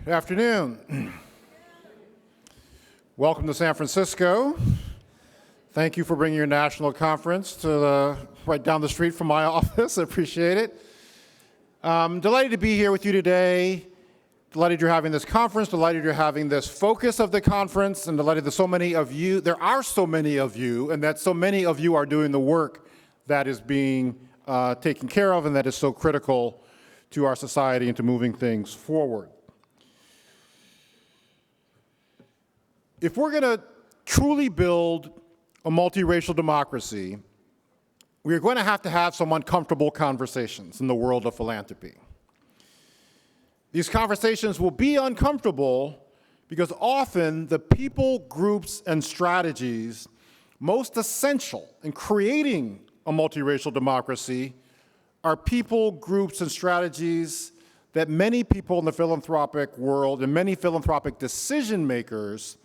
Good afternoon. Welcome to San Francisco. Thank you for bringing your national conference to right down the street from my office. I appreciate it. Delighted to be here with you today. Delighted you're having this conference. Delighted you're having this focus of the conference, and delighted that so many of you, there are so many of you, and that so many of you are doing the work that is being taken care of and that is so critical to our society and to moving things forward. If we're going to truly build a multiracial democracy, we're going to have some uncomfortable conversations in the world of philanthropy. These conversations will be uncomfortable because often the people, groups, and strategies most essential in creating a multiracial democracy are people, groups, and strategies that many people in the philanthropic world and many philanthropic decision makers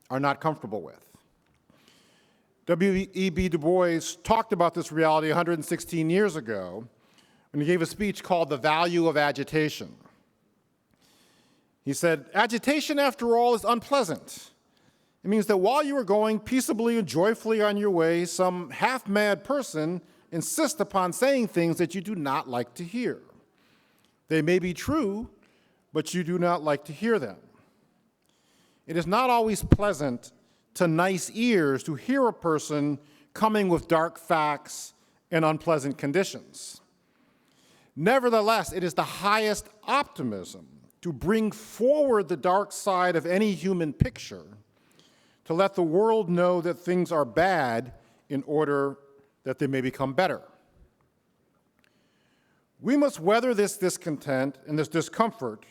are not comfortable with. W.E.B. Du Bois talked about this reality 116 years ago when he gave a speech called The Value of Agitation. He said, "Agitation, after all, is unpleasant. It means that while you are going peaceably and joyfully on your way, some half-mad person insists upon saying things that you do not like to hear. They may be true, but you do not like to hear them. It is not always pleasant to nice ears to hear a person coming with dark facts and unpleasant conditions. Nevertheless, it is the highest optimism to bring forward the dark side of any human picture, to let the world know that things are bad in order that they may become better. We must weather this discontent and this discomfort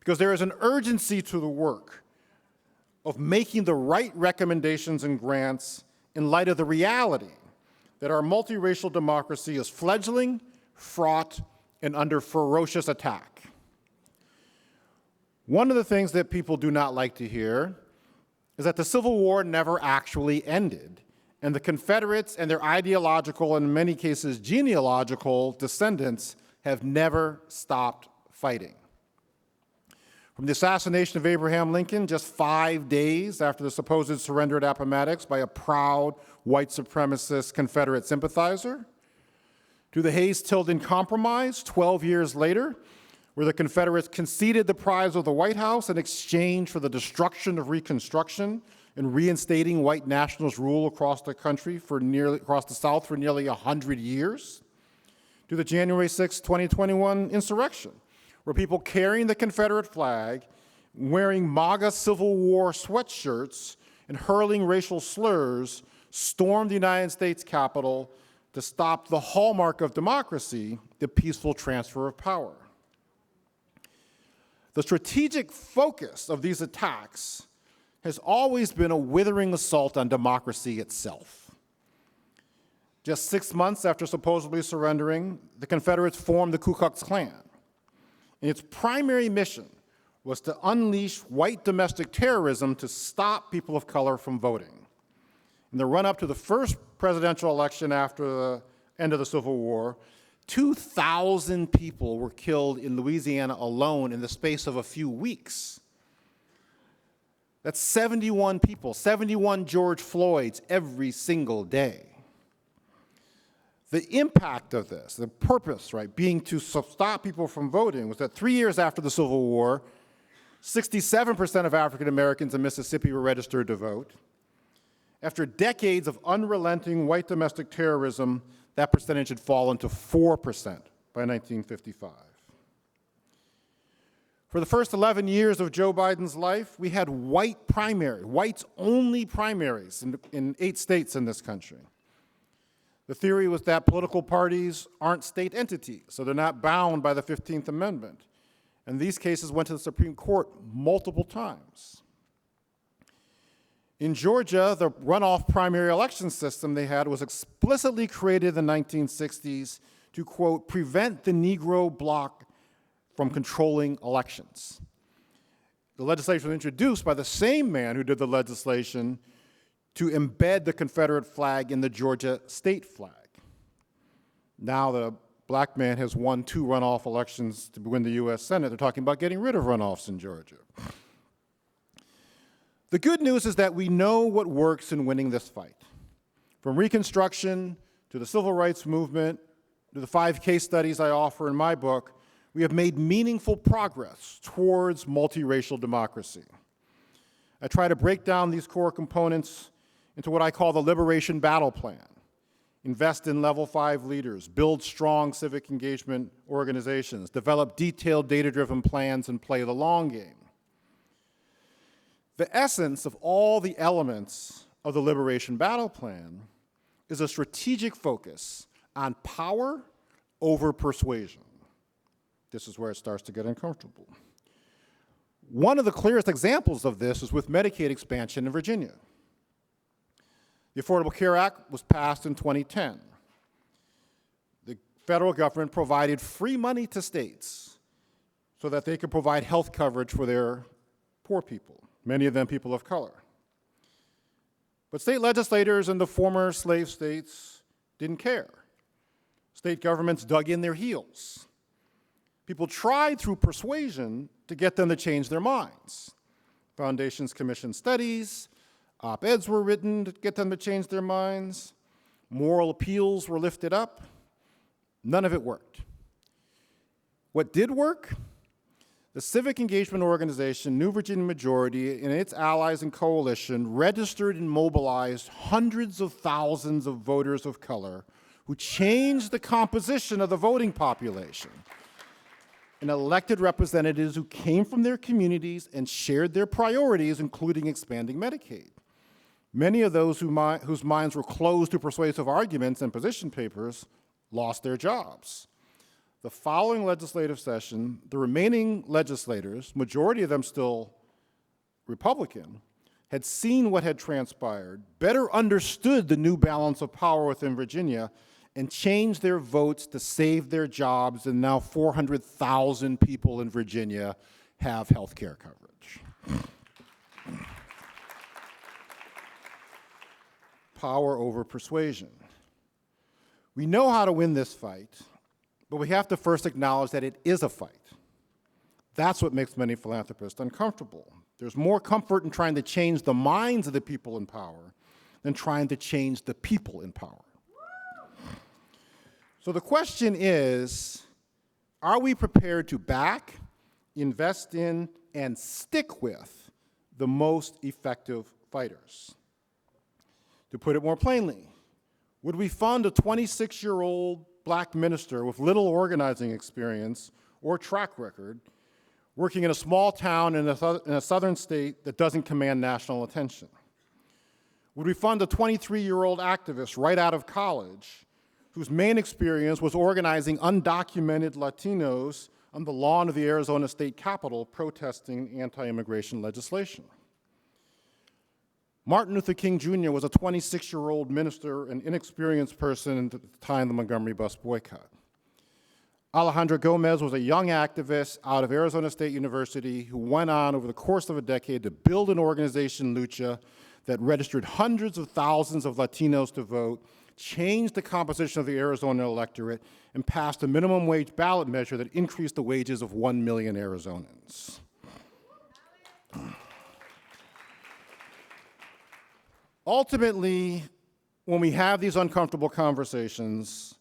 because there is an urgency to the work of making the right recommendations and grants in light of the reality that our multiracial democracy is fledgling, fraught, and under ferocious attack. One of the things that people do not like to hear is that the Civil War never actually ended, and the Confederates and their ideological, and in many cases genealogical, descendants have never stopped fighting. From the assassination of Abraham Lincoln just 5 days after the supposed surrender at Appomattox by a proud white supremacist Confederate sympathizer, to the Hayes-Tilden Compromise 12 years later, where the Confederates conceded the prize of the White House in exchange for the destruction of Reconstruction and reinstating white nationalist rule across the country across the South for nearly 100 years, to the January 6, 2021 insurrection, where people carrying the Confederate flag, wearing MAGA Civil War sweatshirts, and hurling racial slurs, stormed the United States Capitol to stop the hallmark of democracy, the peaceful transfer of power. The strategic focus of these attacks has always been a withering assault on democracy itself. Just 6 months after supposedly surrendering, the Confederates formed the Ku Klux Klan. And its primary mission was to unleash white domestic terrorism to stop people of color from voting. In the run-up to the first presidential election after the end of the Civil War, 2,000 people were killed in Louisiana alone in the space of a few weeks. That's 71 people, 71 George Floyds every single day. The impact of this, the purpose, right, being to stop people from voting, was that 3 years after the Civil War, 67% of African Americans in Mississippi were registered to vote. After decades of unrelenting white domestic terrorism, that percentage had fallen to 4% by 1955. For the first 11 years of Joe Biden's life, we had whites-only primaries in 8 states in this country. The theory was that political parties aren't state entities, so they're not bound by the 15th Amendment. And these cases went to the Supreme Court multiple times. In Georgia, the runoff primary election system they had was explicitly created in the 1960s to, quote, prevent the Negro bloc from controlling elections. The legislation was introduced by the same man who did the legislation to embed the Confederate flag in the Georgia state flag. Now the black man has won 2 runoff elections to win the US Senate. They're talking about getting rid of runoffs in Georgia. The good news is that we know what works in winning this fight. From Reconstruction to the Civil Rights Movement to the 5 case studies I offer in my book, we have made meaningful progress towards multiracial democracy. I try to break down these core components into what I call the Liberation Battle Plan. Invest in level 5 leaders, build strong civic engagement organizations, develop detailed data-driven plans, and play the long game. The essence of all the elements of the Liberation Battle Plan is a strategic focus on power over persuasion. This is where it starts to get uncomfortable. One of the clearest examples of this is with Medicaid expansion in Virginia. The Affordable Care Act was passed in 2010. The federal government provided free money to states so that they could provide health coverage for their poor people, many of them people of color. But state legislators in the former slave states didn't care. State governments dug in their heels. People tried through persuasion to get them to change their minds. Foundations commissioned studies, op-eds were written to get them to change their minds, moral appeals were lifted up. None of it worked. What did work? The civic engagement organization, New Virginia Majority, and its allies and coalition registered and mobilized hundreds of thousands of voters of color who changed the composition of the voting population and elected representatives who came from their communities and shared their priorities, including expanding Medicaid. Many of those whose minds were closed to persuasive arguments and position papers lost their jobs. The following legislative session, the remaining legislators, majority of them still Republican, had seen what had transpired, better understood the new balance of power within Virginia, and changed their votes to save their jobs, and now 400,000 people in Virginia have health care coverage. Power over persuasion. We know how to win this fight, but we have to first acknowledge that it is a fight. That's what makes many philanthropists uncomfortable. There's more comfort in trying to change the minds of the people in power than trying to change the people in power. So the question is, are we prepared to back, invest in, and stick with the most effective fighters? To put it more plainly, would we fund a 26-year-old black minister with little organizing experience or track record working in a small town in a southern state that doesn't command national attention? Would we fund a 23-year-old activist right out of college whose main experience was organizing undocumented Latinos on the lawn of the Arizona State Capitol protesting anti-immigration legislation? Martin Luther King Jr. was a 26-year-old minister and inexperienced person at the time of the Montgomery bus boycott. Alejandra Gomez was a young activist out of Arizona State University who went on over the course of a decade to build an organization, Lucha, that registered hundreds of thousands of Latinos to vote, changed the composition of the Arizona electorate, and passed a minimum wage ballot measure that increased the wages of 1 million Arizonans. Ultimately, when we have these uncomfortable conversations,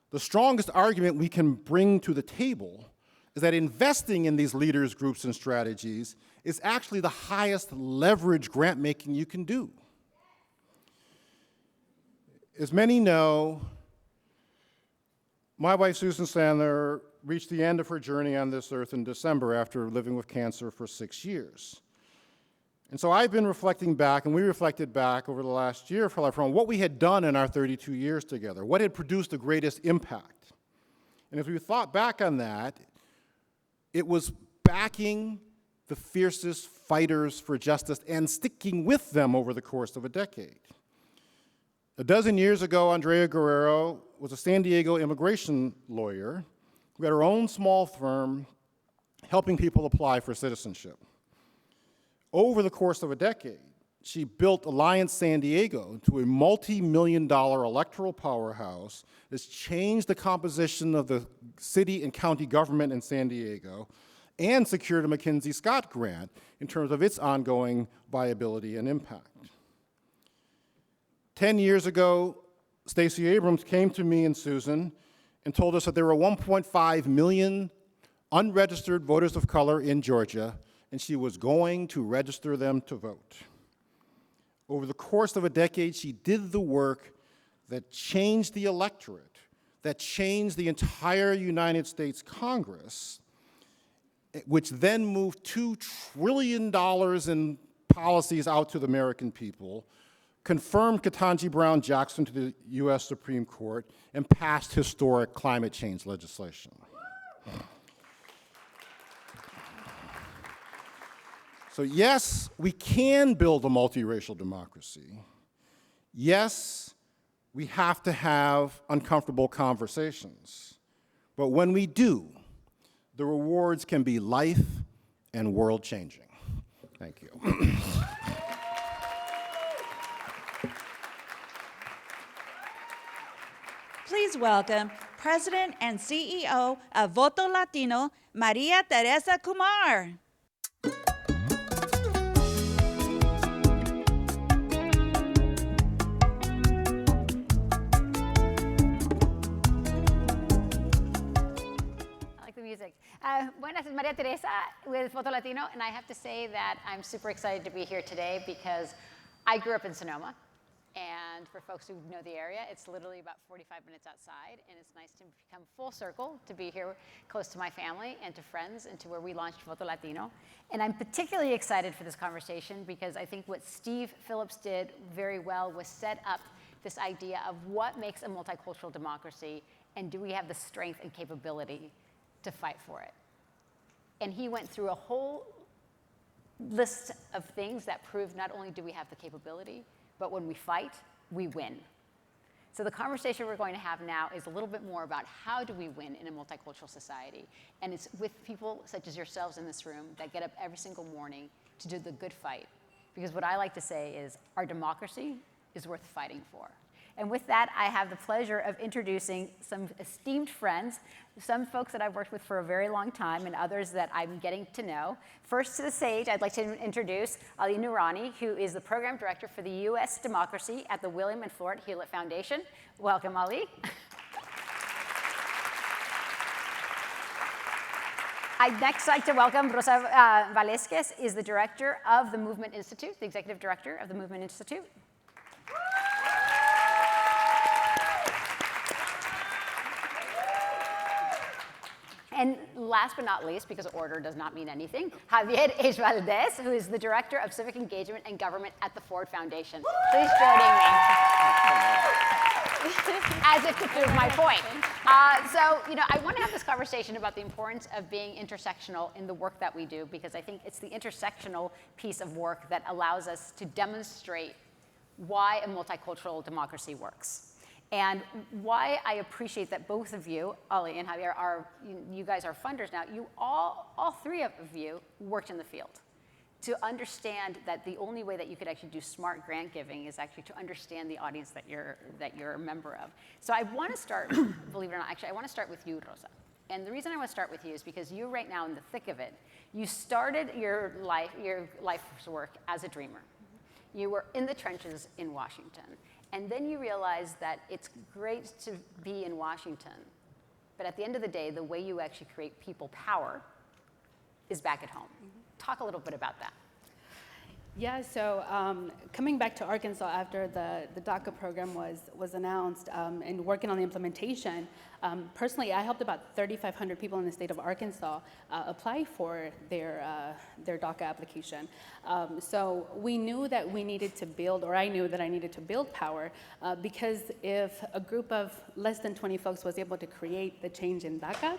the strongest argument we can bring to the table is that investing in these leaders, groups, and strategies is actually the highest leverage grant making you can do. As many know, my wife, Susan Sandler, reached the end of her journey on this earth in December after living with cancer for 6 years. And so I've been reflecting back, and we reflected back over the last year from what we had done in our 32 years together, what had produced the greatest impact. And as we thought back on that, it was backing the fiercest fighters for justice and sticking with them over the course of a decade. A dozen years ago, Andrea Guerrero was a San Diego immigration lawyer who had her own small firm helping people apply for citizenship. Over the course of a decade, she built Alliance San Diego into a multi-million-dollar electoral powerhouse that's changed the composition of the city and county government in San Diego, and secured a McKinsey Scott grant in terms of its ongoing viability and impact. 10 years ago, Stacey Abrams came to me and Susan and told us that there were 1.5 million unregistered voters of color in Georgia, and she was going to register them to vote. Over the course of a decade, she did the work that changed the electorate, that changed the entire United States Congress, which then moved $2 trillion in policies out to the American people, confirmed Ketanji Brown Jackson to the US Supreme Court, and passed historic climate change legislation. So yes, we can build a multiracial democracy. Yes, we have to have uncomfortable conversations. But when we do, the rewards can be life and world-changing. Thank you. Please welcome President and CEO of Voto Latino, Maria Teresa Kumar. Music. Buenas, it's Maria Teresa with Voto Latino, and I have to say that I'm super excited to be here today because I grew up in Sonoma, and for folks who know the area, it's literally about 45 minutes outside, and it's nice to come full circle to be here close to my family and to friends and to where we launched Voto Latino. And I'm particularly excited for this conversation because I think what Steve Phillips did very well was set up this idea of what makes a multicultural democracy, and do we have the strength and capability to fight for it. And he went through a whole list of things that prove not only do we have the capability, but when we fight, we win. So the conversation we're going to have now is a little bit more about how do we win in a multicultural society. And it's with people such as yourselves in this room that get up every single morning to do the good fight. Because what I like to say is our democracy is worth fighting for. And with that, I have the pleasure of introducing some esteemed friends, some folks that I've worked with for a very long time and others that I'm getting to know. First to the stage, I'd like to introduce Ali Noorani, who is the Program Director for the U.S. Democracy at the William and Florence Hewlett Foundation. Welcome, Ali. I'd next like to welcome Rosa Valesquez, is the Director of the Movement Institute, the Executive Director of the Movement Institute. And last but not least, because order does not mean anything, Javier H. Valdez, who is the Director of Civic Engagement and Government at the Ford Foundation. Please join me. As if to prove my point. So, I want to have this conversation about the importance of being intersectional in the work that we do, because I think it's the intersectional piece of work that allows us to demonstrate why a multicultural democracy works. And why I appreciate that both of you, Ali and Javier, you guys are funders now. You all three of you worked in the field to understand that the only way that you could actually do smart grant giving is actually to understand the audience that you're a member of. So I want to start, believe it or not, actually I want to start with you, Rosa. And the reason I want to start with you is because you're right now in the thick of it. You started your life's work as a dreamer. You were in the trenches in Washington. And then you realize that it's great to be in Washington, but at the end of the day, the way you actually create people power is back at home. Talk a little bit about that. Yeah, so coming back to Arkansas after the DACA program was announced and working on the implementation, personally, I helped about 3,500 people in the state of Arkansas apply for their DACA application. So we knew that we needed to build, or I knew that I needed to build power, because if a group of less than 20 folks was able to create the change in DACA,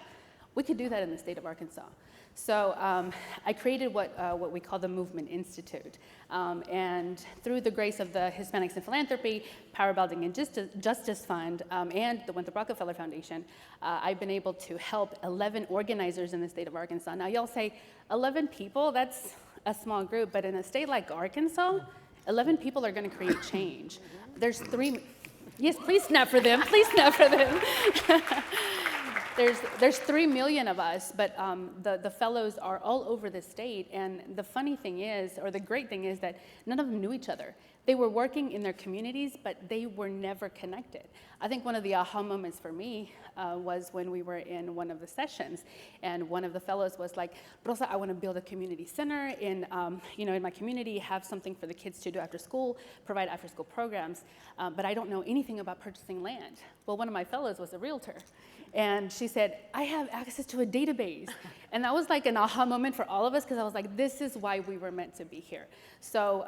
we could do that in the state of Arkansas. So I created what we call the Movement Institute. And through the grace of the Hispanics in Philanthropy, Power Building and Justice Fund, and the Winthrop Rockefeller Foundation, I've been able to help 11 organizers in the state of Arkansas. Now, y'all say 11 people, that's a small group, but in a state like Arkansas, 11 people are going to create change. There's 3, yes, please snap for them, please snap for them. There's 3 million of us, but the fellows are all over the state, and the funny thing is, or the great thing is that none of them knew each other. They were working in their communities, but they were never connected. I think one of the aha moments for me was when we were in one of the sessions, and one of the fellows was like, Rosa, I want to build a community center in my community, have something for the kids to do after school, provide after school programs, but I don't know anything about purchasing land. Well, one of my fellows was a realtor. And she said, I have access to a database. And that was like an aha moment for all of us, because I was like, this is why we were meant to be here. So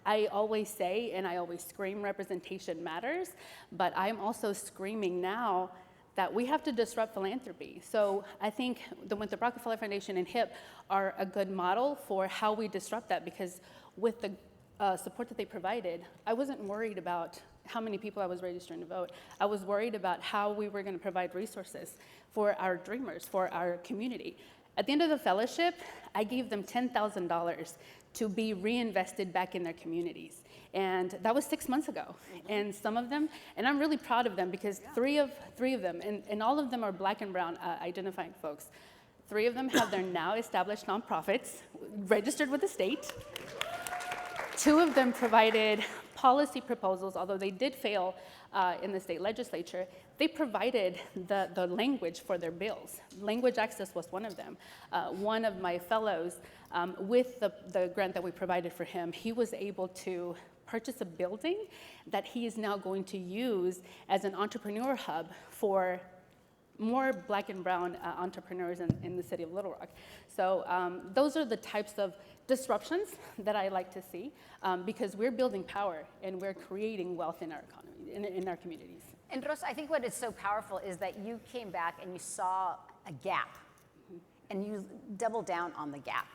I always say, and I always scream, representation matters, but I'm also screaming now that we have to disrupt philanthropy. So I think the Winthrop Rockefeller Foundation and HIP are a good model for how we disrupt that, because with the support that they provided, I wasn't worried about how many people I was registering to vote. I was worried about how we were going to provide resources for our dreamers, for our community. At the end of the fellowship, I gave them $10,000 to be reinvested back in their communities. And that was 6 months ago. And some of them, and I'm really proud of them, because three of them, and all of them are Black and brown identifying folks. 3 of them have their now established nonprofits registered with the state. 2 of them provided policy proposals, although they did fail in the state legislature. They provided the language for their bills. Language access was one of them. One of my fellows, with the grant that we provided for him, he was able to purchase a building that he is now going to use as an entrepreneur hub for more Black and brown entrepreneurs in the city of Little Rock. So those are the types of disruptions that I like to see, because we're building power and we're creating wealth in our economy, in our communities. And Rosa, I think what is so powerful is that you came back and you saw a gap, and you doubled down on the gap.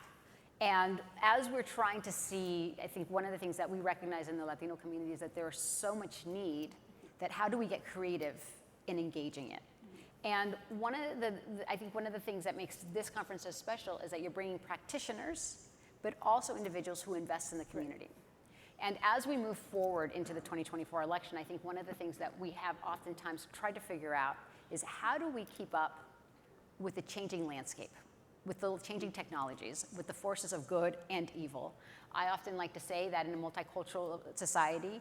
And as we're trying to see, I think one of the things that we recognize in the Latino community is that there is so much need, that how do we get creative in engaging it? And I think one of the things that makes this conference so special is that you're bringing practitioners, but also individuals who invest in the community. And as we move forward into the 2024 election, I think one of the things that we have oftentimes tried to figure out is how do we keep up with the changing landscape, with the changing technologies, with the forces of good and evil. I often like to say that in a multicultural society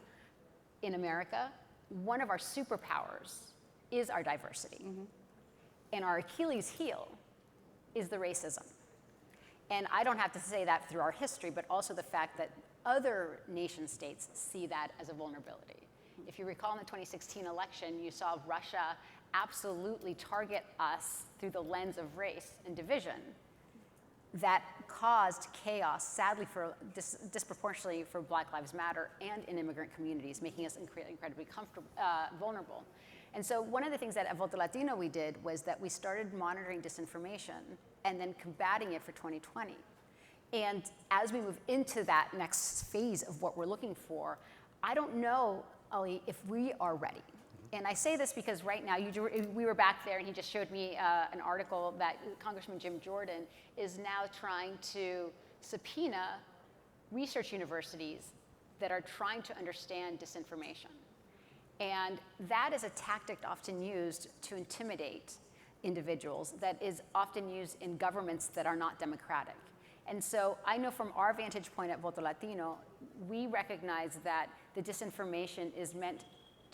in America, one of our superpowers is our diversity. And our Achilles heel is the racism. And I don't have to say that through our history, but also the fact that other nation states see that as a vulnerability. If you recall in the 2016 election, you saw Russia absolutely target us through the lens of race and division. That caused chaos, sadly, disproportionately for Black Lives Matter and in immigrant communities, making us incredibly vulnerable. And so one of the things that at Voto Latino we did was that we started monitoring disinformation and then combating it for 2020. And as we move into that next phase of what we're looking for, I don't know, Ali, if we are ready. And I say this because right now, we were back there and he just showed me an article that Congressman Jim Jordan is now trying to subpoena research universities that are trying to understand disinformation. And that is a tactic often used to intimidate individuals, that is often used in governments that are not democratic. And so I know from our vantage point at Voto Latino, we recognize that the disinformation is meant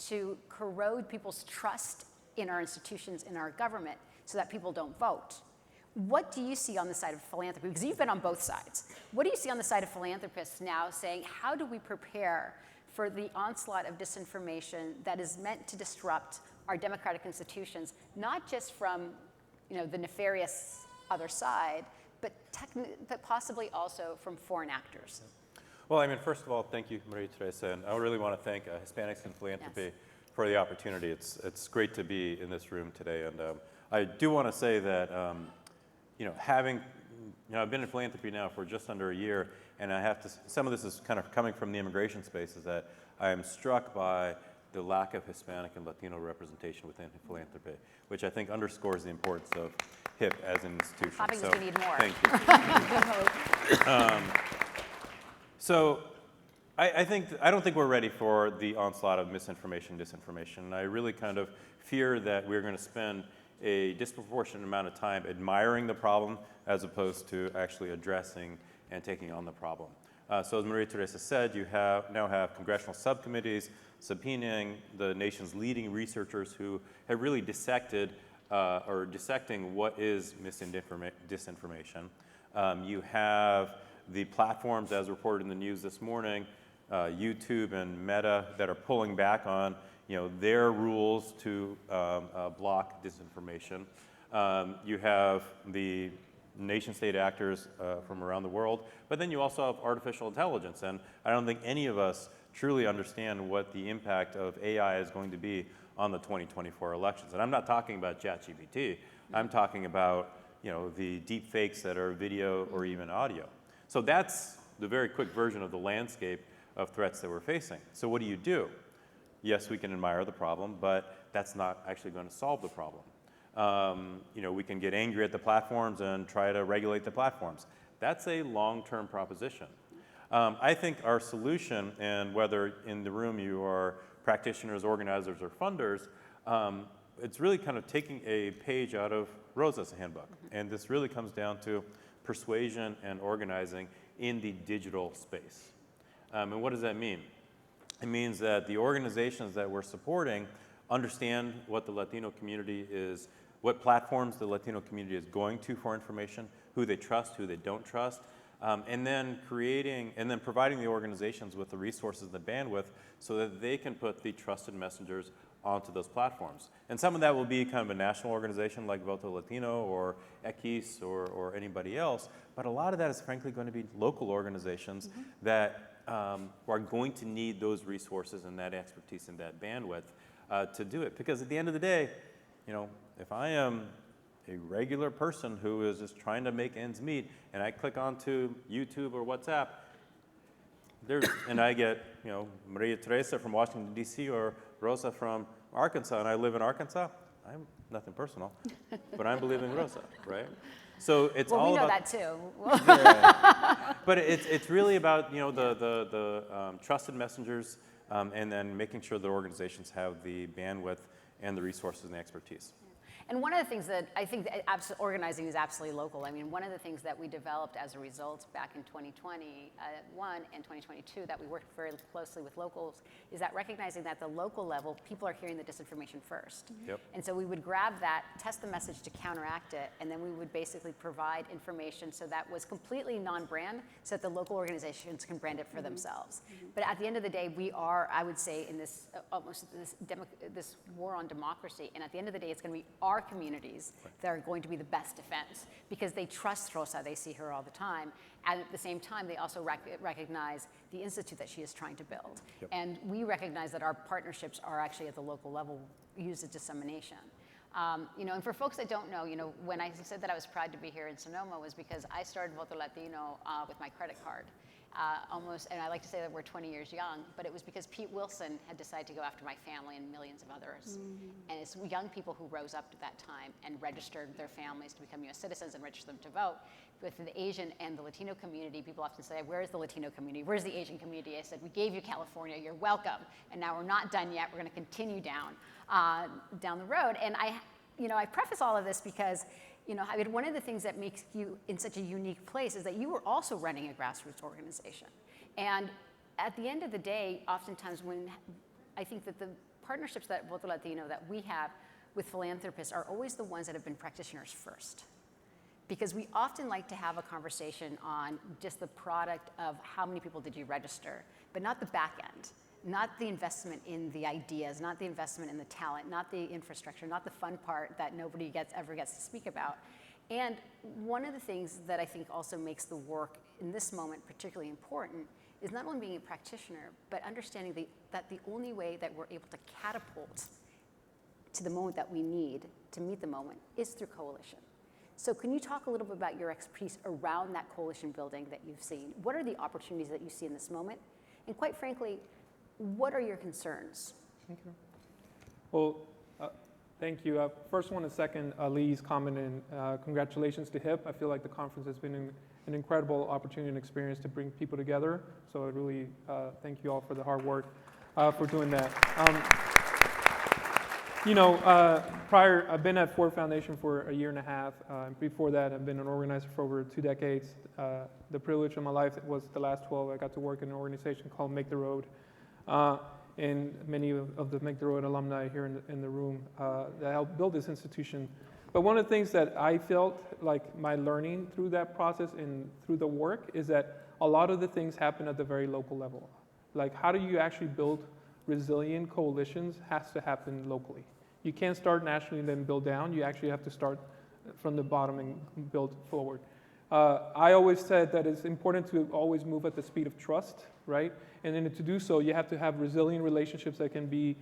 to corrode people's trust in our institutions, in our government, so that people don't vote. What do you see on the side of philanthropy? Because you've been on both sides. What do you see on the side of philanthropists now saying, how do we prepare for the onslaught of disinformation that is meant to disrupt our democratic institutions, not just from the nefarious other side, but possibly also from foreign actors? Well, I mean, first of all, thank you, Maria Teresa, and I really want to thank Hispanics in Philanthropy for the opportunity. It's great to be in this room today, and I do want to say that I've been in philanthropy now for just under a year, and I have to. Some of this is kind of coming from the immigration space, is that I am struck by the lack of Hispanic and Latino representation within philanthropy, which I think underscores the importance of HIP as an institution. Obviously, we need more. Thank you. So I don't think we're ready for the onslaught of misinformation, disinformation. I really kind of fear that we're going to spend a disproportionate amount of time admiring the problem as opposed to actually addressing and taking on the problem. So as Maria Teresa said, you now have congressional subcommittees subpoenaing the nation's leading researchers who have really dissected or dissecting what is disinformation. You have the platforms, as reported in the news this morning, YouTube and Meta, that are pulling back on their rules to block disinformation. You have the nation-state actors from around the world, but then you also have artificial intelligence, and I don't think any of us truly understand what the impact of AI is going to be on the 2024 elections. And I'm not talking about ChatGPT. I'm talking about the deep fakes that are video or even audio. So that's the very quick version of the landscape of threats that we're facing. So what do? Yes, we can admire the problem, but that's not actually going to solve the problem. We can get angry at the platforms and try to regulate the platforms. That's a long-term proposition. I think our solution, and whether in the room you are practitioners, organizers, or funders, it's really kind of taking a page out of Rosa's handbook. And this really comes down to persuasion and organizing in the digital space. And what does that mean? It means that the organizations that we're supporting understand what the Latino community is, what platforms the Latino community is going to for information, who they trust, who they don't trust, and then providing the organizations with the resources and the bandwidth so that they can put the trusted messengers onto those platforms. And some of that will be kind of a national organization like Voto Latino or X or anybody else, but a lot of that is frankly going to be local organizations that are going to need those resources and that expertise and that bandwidth to do it. Because at the end of the day, if I am a regular person who is just trying to make ends meet and I click onto YouTube or WhatsApp, and I get Maria Teresa from Washington, D.C. or Rosa from Arkansas, and I live in Arkansas, I'm nothing personal, but I'm believing Rosa, right? So it's all we know about that too. yeah. But it's really about the trusted messengers and then making sure that organizations have the bandwidth and the resources and the expertise. And one of the things that I think that organizing is absolutely local. I mean, one of the things that we developed as a result back in 2021 and 2022 that we worked very closely with locals is that recognizing that at the local level, people are hearing the disinformation first. Yep. And so we would grab that, test the message to counteract it, and then we would basically provide information so that was completely non-brand so that the local organizations can brand it for themselves. But at the end of the day, we are, I would say, in this this war on democracy, and at the end of the day, it's going to be our communities that are going to be the best defense because they trust Rosa, they see her all the time, and at the same time they also recognize the institute that she is trying to build. Yep. And we recognize that our partnerships are actually at the local level used as dissemination. And for folks that don't know, when I said that I was proud to be here in Sonoma was because I started Voto Latino with my credit card. And I like to say that we're 20 years young, but it was because Pete Wilson had decided to go after my family and millions of others. And it's young people who rose up at that time and registered their families to become US citizens and registered them to vote. With the Asian and the Latino community, people often say, where's the Latino community? Where's the Asian community? I said, we gave you California, you're welcome. And now we're not done yet, we're gonna continue down the road. And I preface all of this because one of the things that makes you in such a unique place is that you were also running a grassroots organization. And at the end of the day, oftentimes when I think that the partnerships that Voto Latino that we have with philanthropists are always the ones that have been practitioners first. Because we often like to have a conversation on just the product of how many people did you register, but not the back end. Not the investment in the ideas, not the investment in the talent, not the infrastructure, not the fun part that nobody ever gets to speak about. And one of the things that I think also makes the work in this moment particularly important is not only being a practitioner, but understanding that the only way that we're able to catapult to the moment that we need to meet the moment is through coalition. So can you talk a little bit about your expertise around that coalition building that you've seen? What are the opportunities that you see in this moment? And quite frankly, what are your concerns? Okay. Well, Thank you. First, want to second Lee's comment and congratulations to HIP. I feel like the conference has been an incredible opportunity and experience to bring people together. So I really thank you all for the hard work for doing that. Prior, I've been at Ford Foundation for a year and a half. Before that, I've been an organizer for over 2 decades. The privilege of my life was the last 12. I got to work in an organization called Make the Road. And many of the Make the Road alumni here in the room that helped build this institution. But one of the things that I felt like my learning through that process and through the work is that a lot of the things happen at the very local level. Like, how do you actually build resilient coalitions has to happen locally. You can't start nationally and then build down. You actually have to start from the bottom and build forward. I always said that it's important to always move at the speed of trust, right? And then to do so, you have to have resilient relationships that can be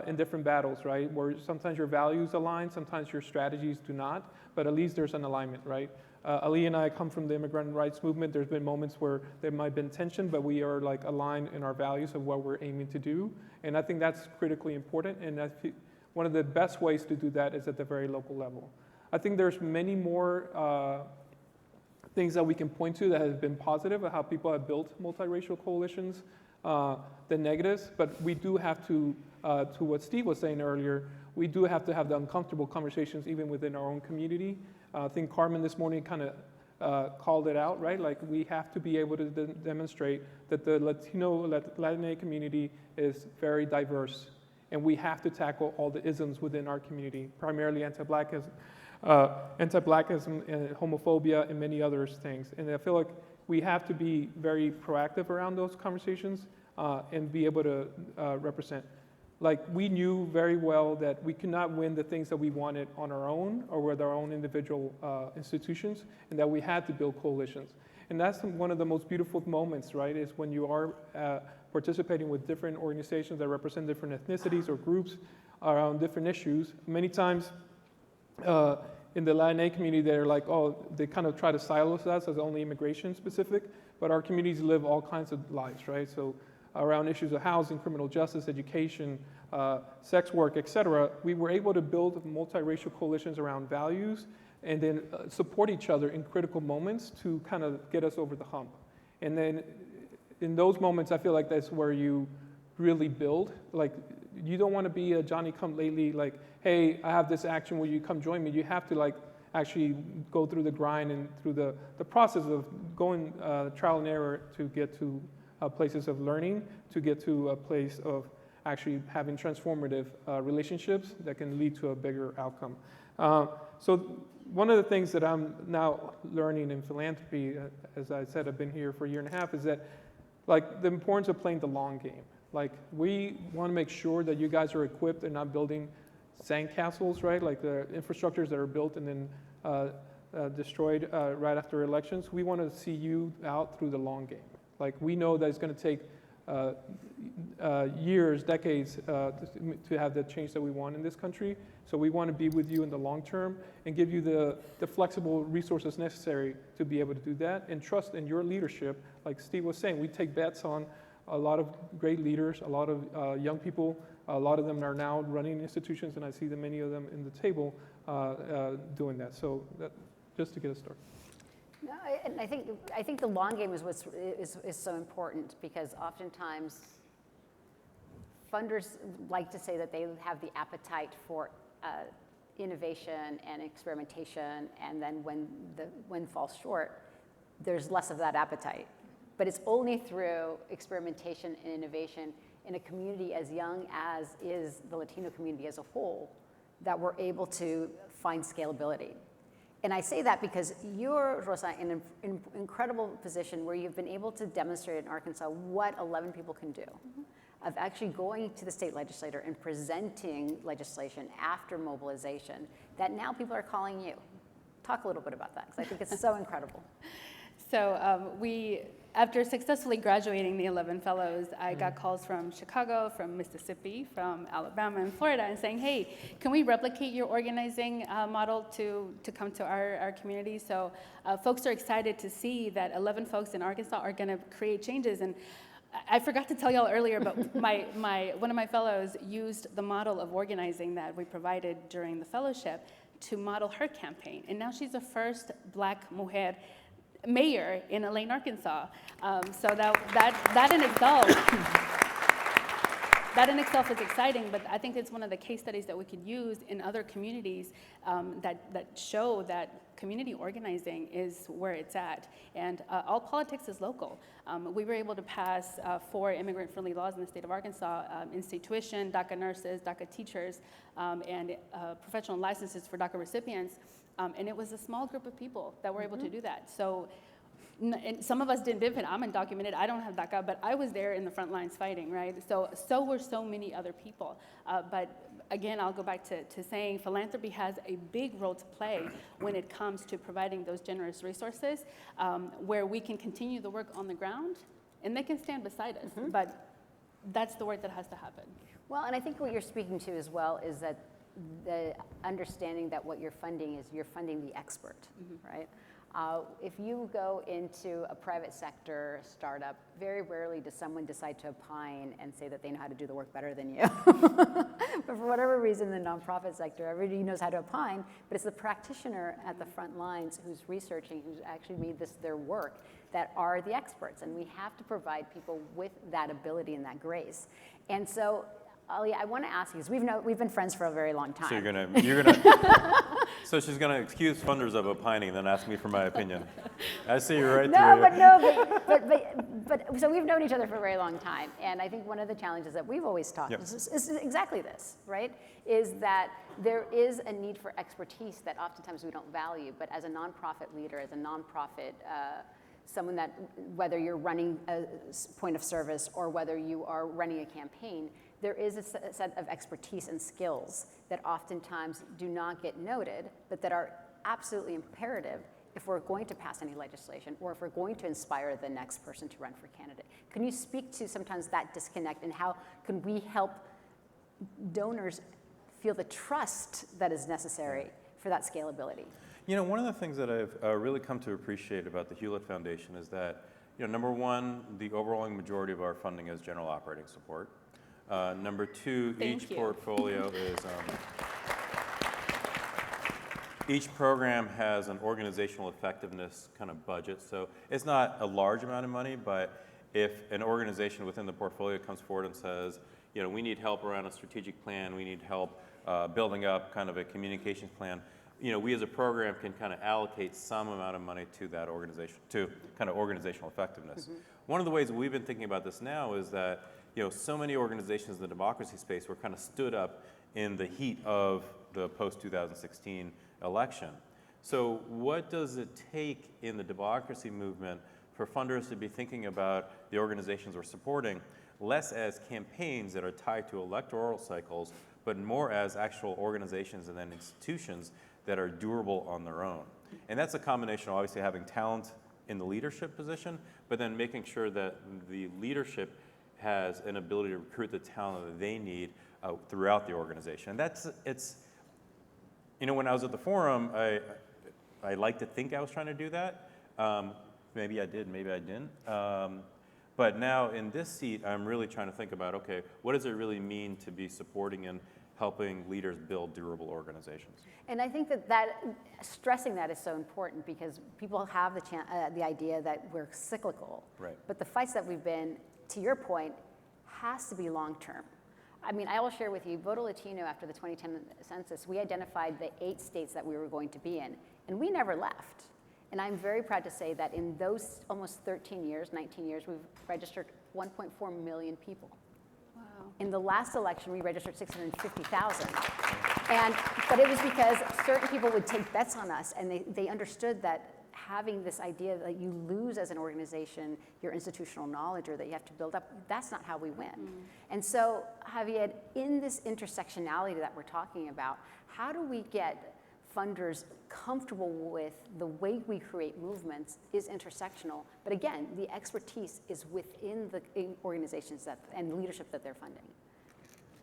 in different battles, right? Where sometimes your values align, sometimes your strategies do not, but at least there's an alignment, right? Ali and I come from the immigrant rights movement. There's been moments where there might have been tension, but we are like aligned in our values of what we're aiming to do. And I think that's critically important. And one of the best ways to do that is at the very local level. I think there's many more things that we can point to that have been positive of how people have built multiracial coalitions than negatives, but we do have to what Steve was saying earlier, we do have to have the uncomfortable conversations even within our own community. I think Carmen this morning kind of called it out, right? Like, we have to be able to demonstrate that the Latin community is very diverse, and we have to tackle all the isms within our community, primarily anti-Blackism, and homophobia, and many other things. And I feel like we have to be very proactive around those conversations and be able to represent. Like, we knew very well that we could not win the things that we wanted on our own or with our own individual institutions, and that we had to build coalitions. And that's one of the most beautiful moments, right, is when you are participating with different organizations that represent different ethnicities or groups around different issues. Many times in the Latin community, they're like, oh, they kind of try to silo us as only immigration specific, but our communities live all kinds of lives, right? So around issues of housing, criminal justice, education, sex work, et cetera, we were able to build multiracial coalitions around values and then support each other in critical moments to kind of get us over the hump. And then in those moments, I feel like that's where you really build. Like, you don't want to be a Johnny-come-lately, like, hey, I have this action, will you come join me? You have to like actually go through the grind and through the process of going trial and error to get to places of learning, to get to a place of actually having transformative relationships that can lead to a bigger outcome. So one of the things that I'm now learning in philanthropy, as I said, I've been here for a year and a half, is that like the importance of playing the long game. Like, we want to make sure that you guys are equipped and not building sandcastles, right? Like the infrastructures that are built and then destroyed right after elections. We want to see you out through the long game. Like, we know that it's going to take years, decades to have the change that we want in this country. So we want to be with you in the long term and give you the flexible resources necessary to be able to do that, and trust in your leadership. Like Steve was saying, we take bets on a lot of great leaders, a lot of young people. A lot of them are now running institutions, and I see many of them in the table doing that. So just to get us started. No, and I think the long game is is so important, because oftentimes funders like to say that they have the appetite for innovation and experimentation, and then when the wind falls short, there's less of that appetite. But it's only through experimentation and innovation in a community as young as is the Latino community as a whole that we're able to find scalability. And I say that because you're, Rosa, in an incredible position where you've been able to demonstrate in Arkansas what 11 people can do. Of actually going to the state legislature and presenting legislation after mobilization that now people are calling you. Talk a little bit about that, because I think it's so incredible. So after successfully graduating the 11 fellows, I got calls from Chicago, from Mississippi, from Alabama, and Florida, and saying, hey, can we replicate your organizing model to come to our community? So folks are excited to see that 11 folks in Arkansas are going to create changes. And I forgot to tell y'all earlier, but one of my fellows used the model of organizing that we provided during the fellowship to model her campaign. And now she's the first Black mujer mayor in Elaine, Arkansas. So that in itself, that in itself is exciting, but I think it's one of the case studies that we could use in other communities that show that community organizing is where it's at. And all politics is local. We were able to pass 4 immigrant-friendly laws in the state of Arkansas, in-state tuition, DACA nurses, DACA teachers, and professional licenses for DACA recipients. And it was a small group of people that were able to do that. So, and some of us didn't benefit. I'm undocumented. I don't have DACA, but I was there in the front lines fighting, right? So were so many other people. But again, I'll go back to saying philanthropy has a big role to play when it comes to providing those generous resources where we can continue the work on the ground, and they can stand beside us. But that's the work that has to happen. Well, and I think what you're speaking to as well is that the understanding that what you're funding is you're funding the expert, right? If you go into a private sector startup, very rarely does someone decide to opine and say that they know how to do the work better than you. But for whatever reason, in the nonprofit sector, everybody knows how to opine, but it's the practitioner at the front lines who's researching, who's actually made this their work, that are the experts. And we have to provide people with that ability and that grace. And so, Ali, I want to ask you, because we've been friends for a very long time. So so she's gonna excuse funders of opining, then ask me for my opinion. I see you right But so we've known each other for a very long time, and I think one of the challenges that we've always talked is exactly this, right? Is that there is a need for expertise that oftentimes we don't value, but as a nonprofit leader, as a nonprofit, someone that, whether you're running a point of service or whether you are running a campaign, there is a set of expertise and skills that oftentimes do not get noted, but that are absolutely imperative if we're going to pass any legislation or if we're going to inspire the next person to run for candidate. Can you speak to sometimes that disconnect and how can we help donors feel the trust that is necessary for that scalability? You know, one of the things that I've really come to appreciate about the Hewlett Foundation is that, you know, number one, the overwhelming majority of our funding is general operating support. Number two, each portfolio is, each program has an organizational effectiveness kind of budget. So it's not a large amount of money, but if an organization within the portfolio comes forward and says, you know, we need help around a strategic plan, we need help building up kind of a communications plan, you know, we as a program can kind of allocate some amount of money to that organization, to kind of organizational effectiveness. One of the ways we've been thinking about this now is that, you know, so many organizations in the democracy space were kind of stood up in the heat of the post-2016 election. So what does it take in the democracy movement for funders to be thinking about the organizations we're supporting less as campaigns that are tied to electoral cycles, but more as actual organizations and then institutions that are durable on their own? And that's a combination of obviously having talent in the leadership position, but then making sure that the leadership has an ability to recruit the talent that they need throughout the organization. And it's, you know, when I was at the forum, I like to think I was trying to do that. Maybe I did, maybe I didn't. But now in this seat, I'm really trying to think about, okay, what does it really mean to be supporting and helping leaders build durable organizations? And I think that stressing that is so important because people have the idea that we're cyclical. Right. But the fights that we've been, to your point, has to be long-term. I mean, I will share with you, Voto Latino, after the 2010 census, we identified the 8 states that we were going to be in, and we never left. And I'm very proud to say that in those almost 13 years, 19 years, we've registered 1.4 million people. Wow. In the last election, we registered 650,000. But it was because certain people would take bets on us, and they understood that having this idea that you lose as an organization your institutional knowledge or that you have to build up, that's not how we win. And so, Javier, in this intersectionality that we're talking about, how do we get funders comfortable with the way we create movements is intersectional, but again, the expertise is within the organizations and leadership that they're funding?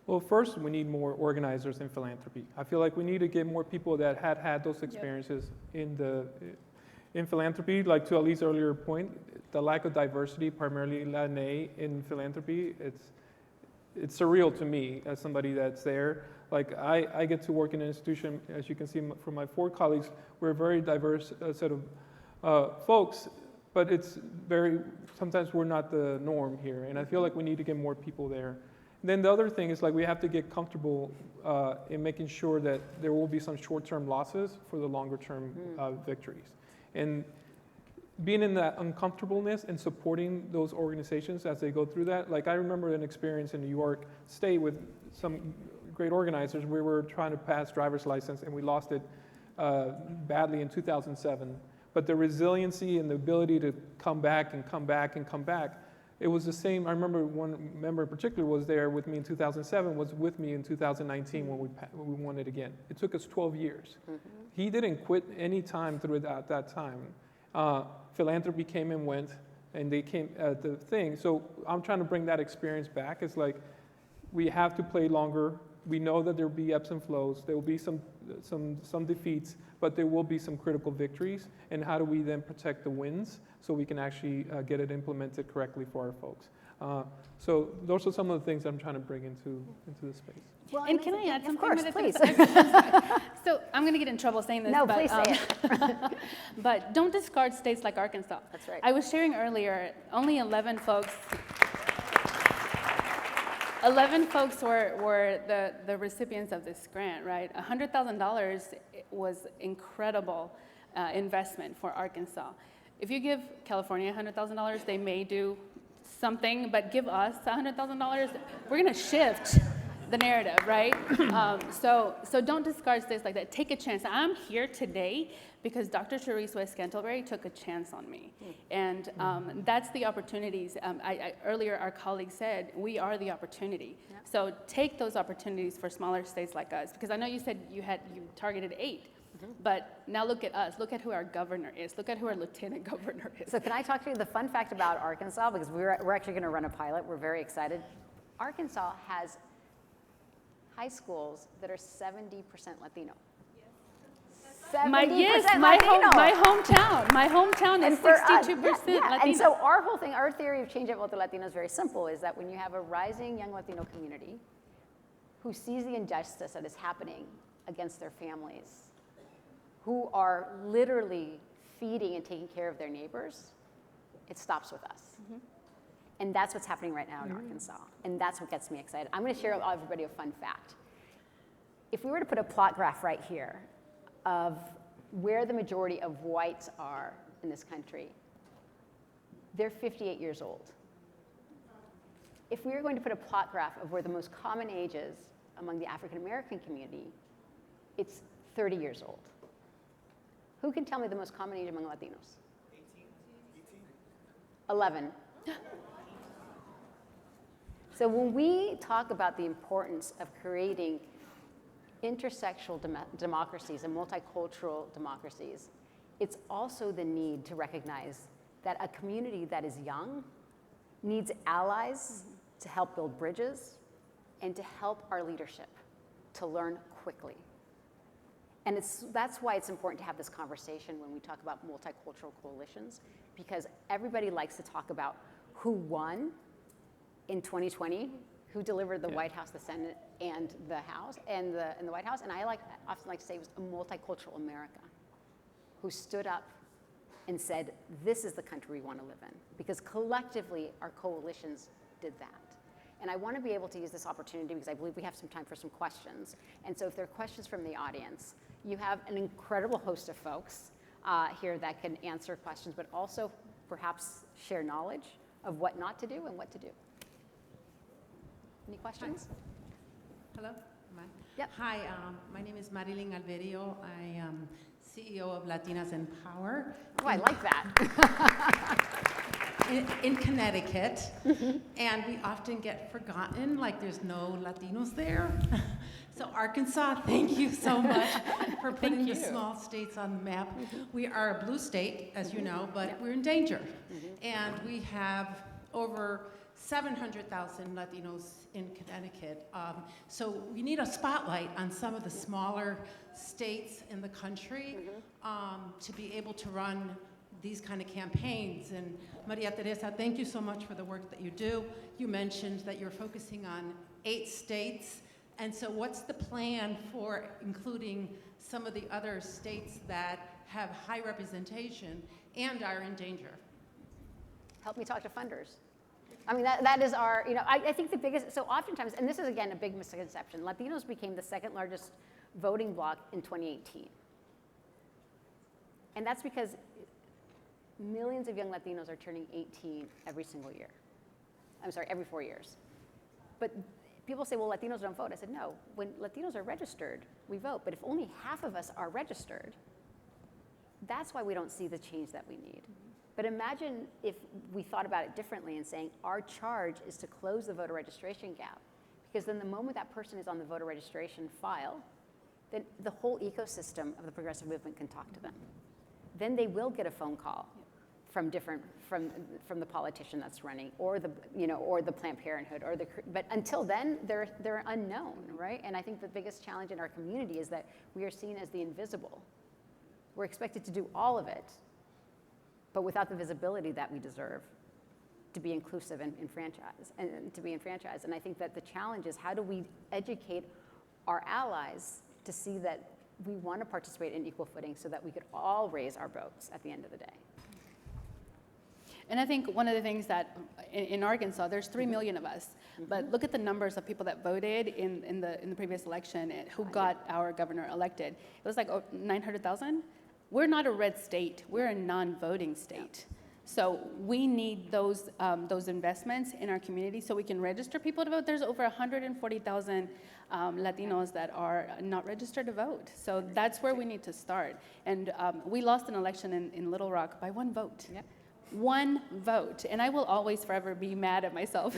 Well, first, we need more organizers in philanthropy. I feel like we need to get more people that had those experiences in in philanthropy, like to Ali's earlier point, the lack of diversity, primarily Latinx in philanthropy, it's surreal to me as somebody that's there. Like I get to work in an institution, as you can see from my 4 colleagues, we're a very diverse set of folks, but sometimes we're not the norm here. And I feel like we need to get more people there. And then the other thing is like we have to get comfortable in making sure that there will be some short-term losses for the longer-term victories. And being in that uncomfortableness and supporting those organizations as they go through that. Like I remember an experience in New York State with some great organizers. We were trying to pass driver's license and we lost it badly in 2007. But the resiliency and the ability to come back and come back and come back, it was the same. I remember one member in particular was there with me in 2007, was with me in 2019 when we won it again. It took us 12 years. He didn't quit any time through that time. Philanthropy came and went, and they came at the thing. So I'm trying to bring that experience back. It's like we have to play longer. We know that there will be ebbs and flows. There will be some defeats, but there will be some critical victories. And how do we then protect the wins so we can actually get it implemented correctly for our folks? So those are some of the things I'm trying to bring into this space. Well, And can I add something? Of course, please. So I'm going to get in trouble saying this. No, but, please say it. But don't discard states like Arkansas. That's right. I was sharing earlier, only 11 folks were the recipients of this grant, right? $100,000 was incredible investment for Arkansas. If you give California $100,000, they may do something, but give us $100,000, we're going to shift the narrative, right? So don't discard states like that. Take a chance. I'm here today because Dr. Therese West Scantlebury took a chance on me. And that's the opportunities. Earlier, our colleague said, we are the opportunity. Yep. So take those opportunities for smaller states like us, because I know you said you targeted 8. But now look at us. Look at who our governor is. Look at who our lieutenant governor is. So can I talk to you the fun fact about Arkansas? Because we're actually going to run a pilot. We're very excited. Arkansas has high schools that are 70% Latino. 70% my Latino. My hometown is 62% Latino. And so our theory of change at Voto Latino is very simple, is that when you have a rising young Latino community who sees the injustice that is happening against their families, who are literally feeding and taking care of their neighbors, it stops with us. And that's what's happening right now in Arkansas. And that's what gets me excited. I'm going to share with everybody a fun fact. If we were to put a plot graph right here of where the majority of whites are in this country, they're 58 years old. If we were going to put a plot graph of where the most common age is among the African American community, it's 30 years old. Who can tell me the most common age among Latinos? 18. 11. So when we talk about the importance of creating intersectional democracies and multicultural democracies, it's also the need to recognize that a community that is young needs allies to help build bridges and to help our leadership to learn quickly. And that's why it's important to have this conversation when we talk about multicultural coalitions, because everybody likes to talk about who won in 2020, who delivered the White House, the Senate, and the House, and the White House. And I often like to say it was a multicultural America who stood up and said, this is the country we want to live in. Because collectively, our coalitions did that. And I want to be able to use this opportunity because I believe we have some time for some questions. And so if there are questions from the audience, you have an incredible host of folks here that can answer questions, but also perhaps share knowledge of what not to do and what to do. Any questions? Hello? Am I? Yep. Hi, my name is Marilyn Alverio. I am CEO of Latinas in Power. Oh, I like that. in Connecticut. And we often get forgotten, like there's no Latinos there. So Arkansas, thank you so much for putting the small states on the map. We are a blue state, as you know, but we're in danger. And we have over 700,000 Latinos in Connecticut. So we need a spotlight on some of the smaller states in the country to be able to run these kind of campaigns. And Maria Teresa, thank you so much for the work that you do. You mentioned that you're focusing on 8 states. And so what's the plan for including some of the other states that have high representation and are in danger? Help me talk to funders. I mean, that is our, I think the biggest, so oftentimes, and this is again a big misconception, Latinos became the second largest voting bloc in 2018. And that's because millions of young Latinos are turning 18 every single year. I'm sorry, every 4 years. But people say, well, Latinos don't vote. I said, no, when Latinos are registered, we vote. But if only half of us are registered, that's why we don't see the change that we need. But imagine if we thought about it differently and saying our charge is to close the voter registration gap. Because then the moment that person is on the voter registration file, then the whole ecosystem of the progressive movement can talk to them. Then they will get a phone call from the politician that's running, or the Planned Parenthood, but until then, they're unknown, right? And I think the biggest challenge in our community is that we are seen as the invisible. We're expected to do all of it, but without the visibility that we deserve to be inclusive and to be enfranchised. And I think that the challenge is, how do we educate our allies to see that we want to participate in equal footing so that we could all raise our votes at the end of the day. And I think one of the things that in Arkansas, there's 3 million of us, but look at the numbers of people that voted in the previous election who got our governor elected. It was like 900,000. We're not a red state. We're a non-voting state. So we need those investments in our community so we can register people to vote. There's over 140,000 Latinos that are not registered to vote. So that's where we need to start. And we lost an election in Little Rock by 1 vote. Yep. 1 vote, and I will always forever be mad at myself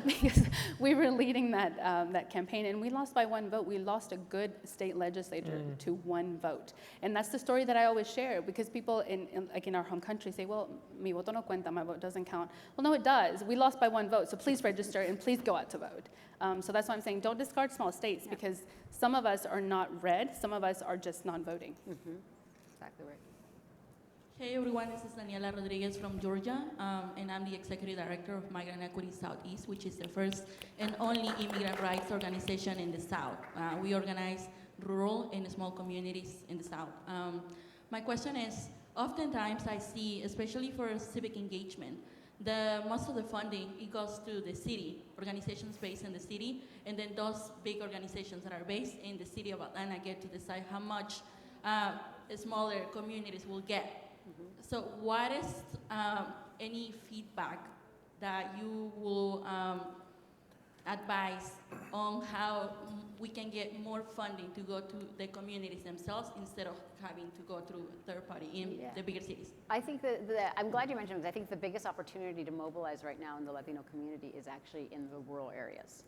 because we were leading that campaign and we lost by 1 vote. We lost a good state legislator to 1 vote, and that's the story that I always share because people in our home country say, "Well, mi voto no cuenta, my vote doesn't count." Well, no, it does. We lost by 1 vote, so please register and please go out to vote. So that's why I'm saying don't discard small states because some of us are not red, some of us are just non-voting. Exactly right. Hey everyone, this is Daniela Rodriguez from Georgia, and I'm the Executive Director of Migrant Equity Southeast, which is the first and only immigrant rights organization in the South. We organize rural and small communities in the South. My question is, oftentimes I see, especially for civic engagement, most of the funding, it goes to the city, organizations based in the city, and then those big organizations that are based in the city of Atlanta get to decide how much smaller communities will get. So what is any feedback that you will advise on how we can get more funding to go to the communities themselves instead of having to go through third party in the bigger cities? I think that I'm glad you mentioned it because I think the biggest opportunity to mobilize right now in the Latino community is actually in the rural areas.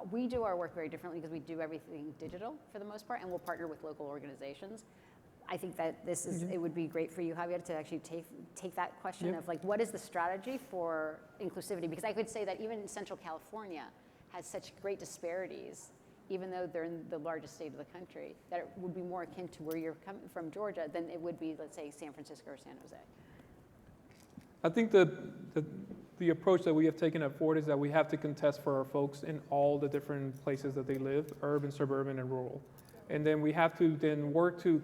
We do our work very differently because we do everything digital for the most part, and we'll partner with local organizations. I think that it would be great for you, Javier, to actually take that question of like, what is the strategy for inclusivity? Because I could say that even Central California has such great disparities, even though they're in the largest state of the country, that it would be more akin to where you're coming from, Georgia, than it would be, let's say, San Francisco or San Jose. I think the approach that we have taken at Ford is that we have to contest for our folks in all the different places that they live, urban, suburban, and rural. And then we have to then work to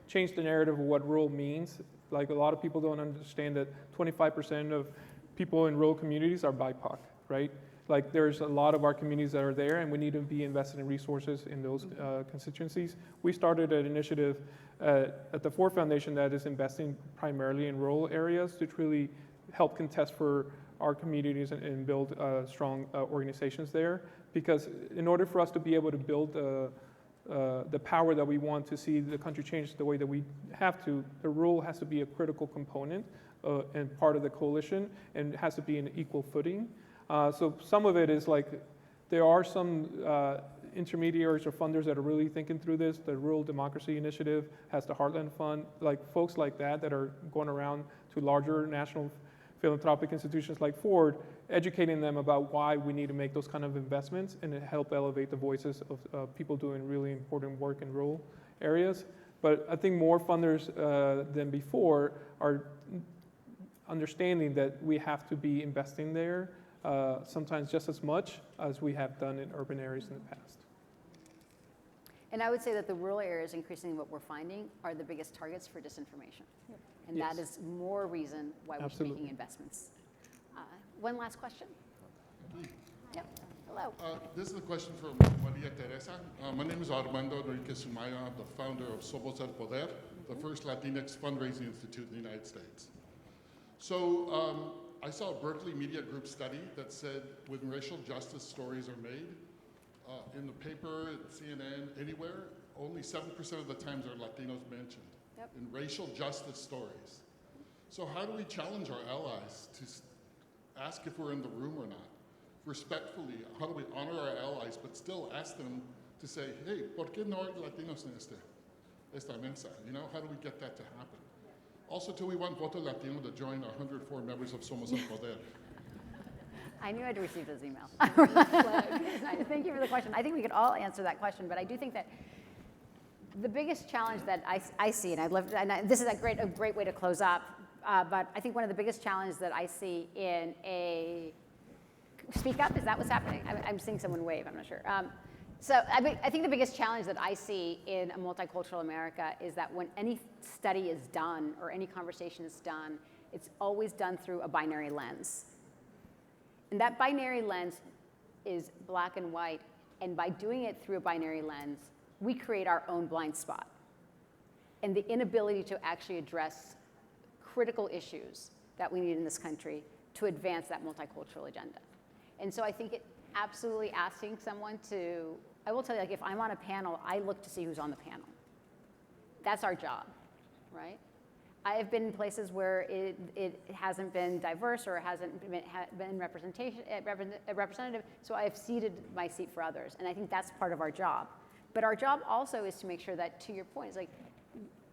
change the narrative of what rural means. Like a lot of people don't understand that 25% of people in rural communities are BIPOC, right? Like there's a lot of our communities that are there and we need to be invested in resources in those constituencies. We started an initiative at the Ford Foundation that is investing primarily in rural areas to truly help contest for our communities and build strong organizations there. Because in order for us to be able to build the power that we want to see the country change the way that we have to, the rural has to be a critical component and part of the coalition, and it has to be an equal footing. So some of it is like, there are some intermediaries or funders that are really thinking through this. The Rural Democracy Initiative has the Heartland Fund, like folks like that are going around to larger national philanthropic institutions like Ford educating them about why we need to make those kind of investments and to help elevate the voices of people doing really important work in rural areas. But I think more funders than before are understanding that we have to be investing there, sometimes just as much as we have done in urban areas in the past. And I would say that the rural areas, increasingly what we're finding, are the biggest targets for disinformation. And Yes. that is more reason why we're Absolutely. making investments. One last question. Yep. Hello. This is a question for Maria Teresa. My name is Armando Enriquez Sumaya. I'm the founder of Somos El Poder, the first Latinx fundraising institute in the United States. So I saw a Berkeley Media Group study that said when racial justice stories are made, in the paper, CNN, anywhere, only 7% of the times are Latinos mentioned in racial justice stories. So how do we challenge our allies to ask if we're in the room or not? Respectfully, how do we honor our allies, but still ask them to say, hey, ¿por qué no hay Latinos en esta mesa? You know, how do we get that to happen? Also, do we want Voto Latino to join our 104 members of Somos El Poder? I knew I'd receive those emails. Thank you for the question. I think we could all answer that question, but I do think that the biggest challenge that I see, and I'd love to, and this is a great way to close up, but I think one of the biggest challenges that I see in a, speak up, is that what's happening? I'm seeing someone wave, I'm not sure. So I think the biggest challenge that I see in a multicultural America is that when any study is done or any conversation is done, it's always done through a binary lens. And that binary lens is black and white, and by doing it through a binary lens, we create our own blind spot. And the inability to actually address critical issues that we need in this country to advance that multicultural agenda. And so I think it absolutely asking someone to, I will tell you, like if I'm on a panel, I look to see who's on the panel. That's our job, right? I have been in places where it hasn't been diverse or it hasn't been representative, so I have ceded my seat for others. And I think that's part of our job. But our job also is to make sure that, to your point, is like,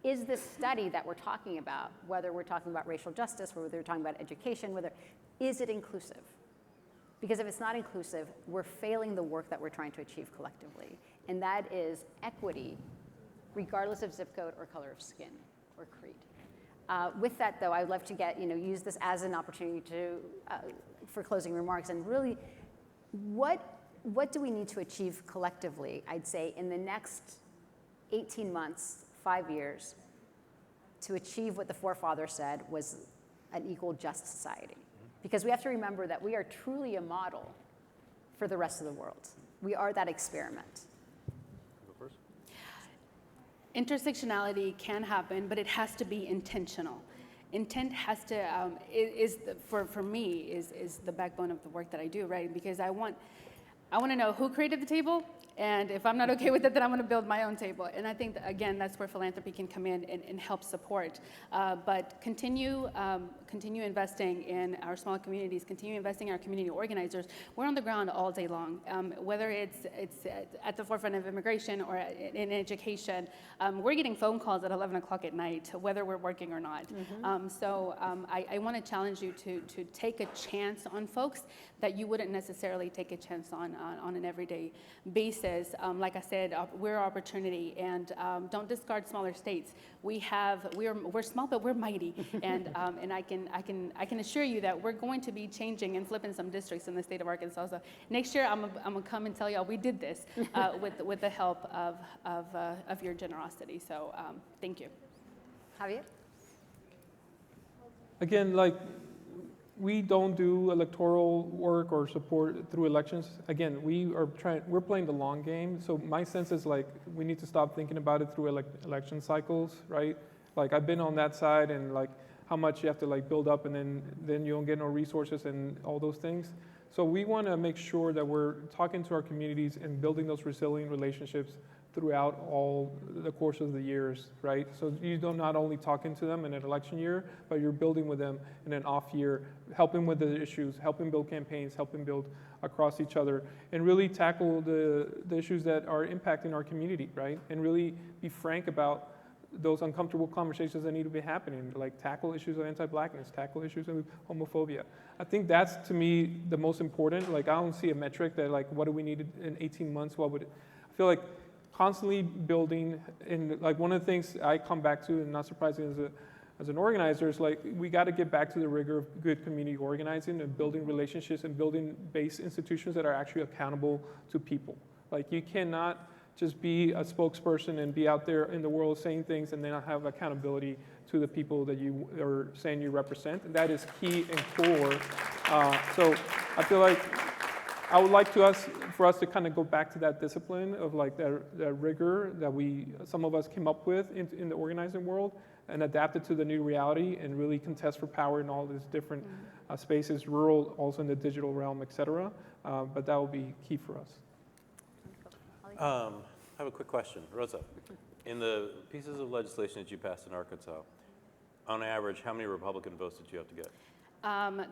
is this study that we're talking about, whether we're talking about racial justice, whether we're talking about education, is it inclusive? Because if it's not inclusive, we're failing the work that we're trying to achieve collectively. And that is equity, regardless of zip code or color of skin or creed. With that, though, I'd love to use this as an opportunity to, for closing remarks, and really, what do we need to achieve collectively, I'd say, in the next 18 months, 5 years, to achieve what the forefathers said was an equal, just society? Because we have to remember that we are truly a model for the rest of the world. We are that experiment. Intersectionality can happen, but it has to be intentional. Intent has to, for me, is the backbone of the work that I do, right? Because I want to know who created the table, and if I'm not okay with it, then I'm going to build my own table. And I think, that, again, that's where philanthropy can come in and help support. But continue investing in our small communities, continue investing in our community organizers. We're on the ground all day long, whether it's at the forefront of immigration or in education. We're getting phone calls at 11 o'clock at night, whether we're working or not. I want to challenge you to take a chance on folks that you wouldn't necessarily take a chance on an everyday basis. Like I said, we're opportunity, and don't discard smaller states. We're small, but we're mighty, and I can assure you that we're going to be changing and flipping some districts in the state of Arkansas. So next year, I'm gonna come and tell y'all we did this with the help of your generosity. So thank you. Javier? Again, we don't do electoral work or support through elections. Again, we're playing the long game. So my sense is we need to stop thinking about it through election cycles, right? I've been on that side, and how much you have to build up, and then you don't get no resources and all those things. So we want to make sure that we're talking to our communities and building those resilient relationships throughout all the course of the years, right? So you don't not only talking to them in an election year, but you're building with them in an off year, helping with the issues, helping build campaigns, helping build across each other, and really tackle the issues that are impacting our community, right? And really be frank about those uncomfortable conversations that need to be happening, like tackle issues of anti-blackness, tackle issues of homophobia. I think that's, to me, the most important. Like, I don't see a metric that, like, what do we need in 18 months? What would it? I feel like constantly building, and like one of the things I come back to, and not surprising as an organizer, is like, we got to get back to the rigor of good community organizing and building relationships and building base institutions that are actually accountable to people. Like, you cannot just be a spokesperson and be out there in the world saying things and then not have accountability to the people that you are saying you represent. And that is key and core. So I feel like I would like for us to kind of go back to that discipline of like that rigor that some of us came up with in the organizing world, and adapt it to the new reality and really contest for power in all these different spaces, rural, also in the digital realm, et cetera. But that will be key for us. I have a quick question. Rosa, in the pieces of legislation that you passed in Arkansas, on average, how many Republican votes did you have to get?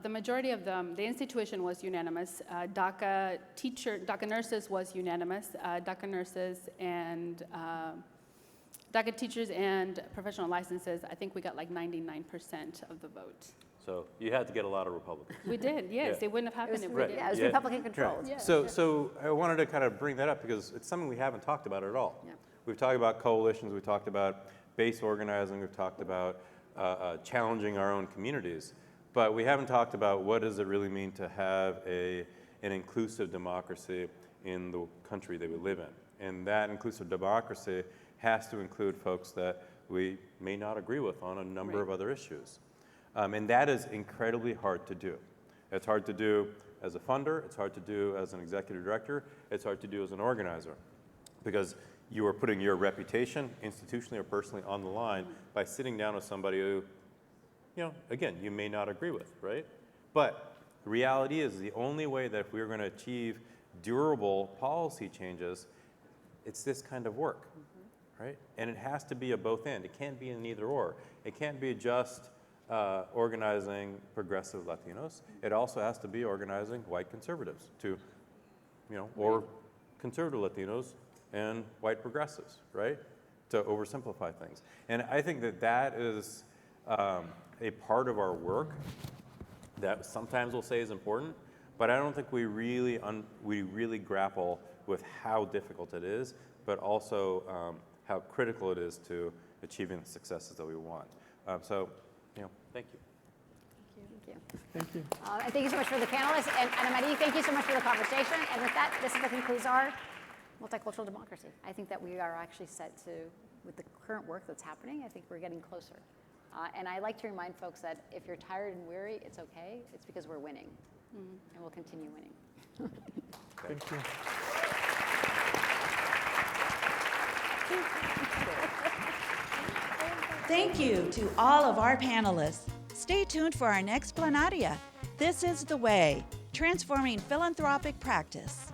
The majority of them, the institution was unanimous. DACA nurses was unanimous. DACA nurses and DACA teachers and professional licenses, I think we got like 99% of the vote. So you had to get a lot of Republicans. We did, yes. Yeah. It wouldn't have happened if we Right. didn't. Yeah, it was Yeah. Republican controlled. Yeah. So I wanted to kind of bring that up because it's something we haven't talked about at all. Yeah. We've talked about coalitions, we've talked about base organizing, we've talked about challenging our own communities, but we haven't talked about what does it really mean to have an inclusive democracy in the country that we live in. And that inclusive democracy has to include folks that we may not agree with on a number of other issues. And that is incredibly hard to do. It's hard to do as a funder, it's hard to do as an executive director, it's hard to do as an organizer, because you are putting your reputation, institutionally or personally, on the line by sitting down with somebody who, again, you may not agree with, right? But the reality is the only way that if we're going to achieve durable policy changes, it's this kind of work, right? And it has to be a both and. It can't be an either or. It can't be just organizing progressive Latinos. It also has to be organizing white conservatives or conservative Latinos and white progressives, right? To oversimplify things. And I think that is a part of our work that sometimes we'll say is important, but I don't think we really grapple with how difficult it is, but also how critical it is to achieving the successes that we want. Thank you. Thank you. Thank you. And thank you so much for the panelists. And Ana Maria, thank you so much for the conversation. And with that, this concludes our multicultural democracy. I think that we are actually set to, with the current work that's happening, I think we're getting closer. And I like to remind folks that if you're tired and weary, it's okay. It's because we're winning. And we'll continue winning. Thank you. Thank you to all of our panelists. Stay tuned for our next plenaria. This is The Way, transforming philanthropic practice.